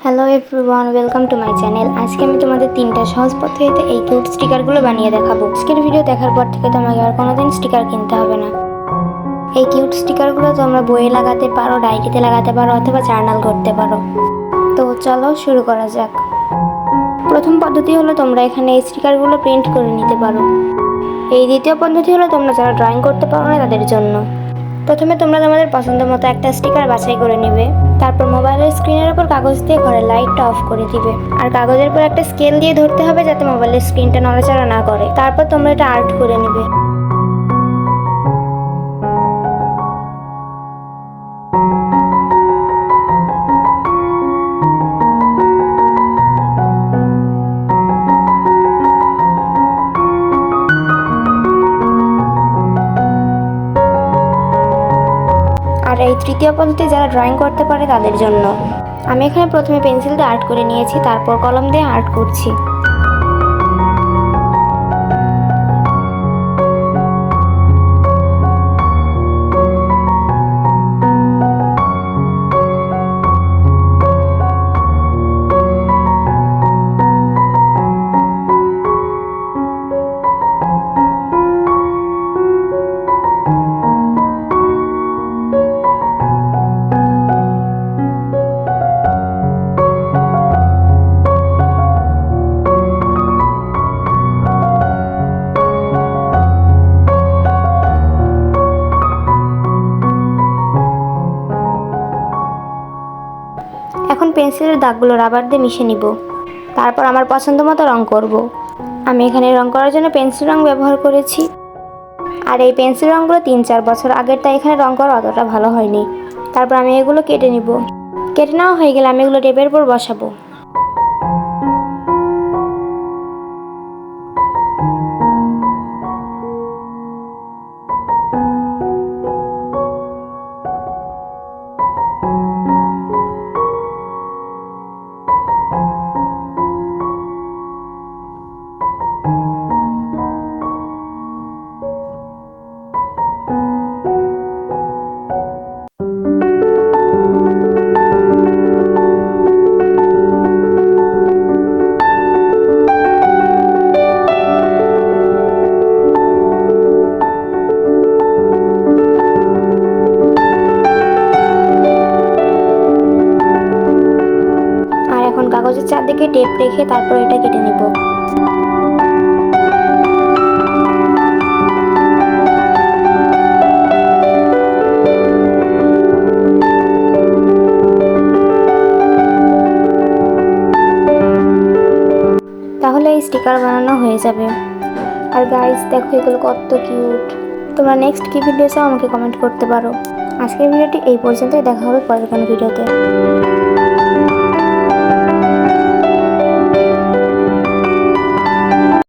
Hello everyone, welcome to my channel. আজকে আমি তোমাদের 3টা সহজ পদ্ধতিতে এই কিউট স্টিকারগুলো বানিয়ে দেখাবো। আজকের ভিডিও দেখার পর থেকে তোমাকে আর কোনোদিন স্টিকার কিনতে হবে না। এই কিউট স্টিকারগুলো তোমরা বইয়ে লাগাতে পারো, ডায়েরিতে লাগাতে পারো অথবা জার্নাল করতে পারো। তো চলো শুরু করা যাক। প্রথম পদ্ধতি হলো তোমরা এখানে এই স্টিকারগুলো প্রিন্ট করে নিতে পারো। এই দ্বিতীয় পদ্ধতি হলো তোমরা যারা ড্রয়িং করতে পারো না তাদের জন্য। প্রথমে তোমরা তোমাদের পছন্দ মতো একটা স্টিকার বাছাই করে নেবে। তারপর মোবাইলের স্ক্রিনের উপর কাগজ দিয়ে ঘরের লাইটটা অফ করে দিবে। আর কাগজের উপর একটা স্কেল দিয়ে ধরতে হবে যাতে মোবাইলের স্ক্রিনটা নড়াচড়া না করে। তারপর তোমরা এটা আর্ট করে নেবে। আর এই তৃতীয় পদ্ধতি যারা ড্রয়িং করতে পারে তাদের জন্য। আমি এখানে প্রথমে পেন্সিল দিয়ে আর্ট করে নিয়েছি, তারপর কলম দিয়ে আর্ট করছি। এখন পেন্সিলের দাগগুলো রাবার দিয়ে মিশিয়ে নিব। তারপর আমার পছন্দ মতো রং করব। আমি এখানে রং করার জন্য পেন্সিল রং ব্যবহার করেছি। আর এই পেন্সিল রঙগুলো 3-4 বছর আগের, তাই এখানে রং করা অতটা ভালো হয়নি। তারপর আমি এগুলো কেটে নিব। কেটে নেওয়া হয়ে গেলে আমি এগুলো টেপের উপর বসাবো। এখন কাগজের চারদিকে টেপ রেখে তারপর এটা কেটে নিব। তাহলে এই স্টিকার বানানো হয়ে যাবে। আর গাইস দেখো এগুলো কত কিউট। তোমরা নেক্সট কি ভিডিও চাও আমাকে কমেন্ট করতে পারো। আজকের ভিডিওটি এই পর্যন্তই, দেখা হবে পরের কোনো ভিডিওতে।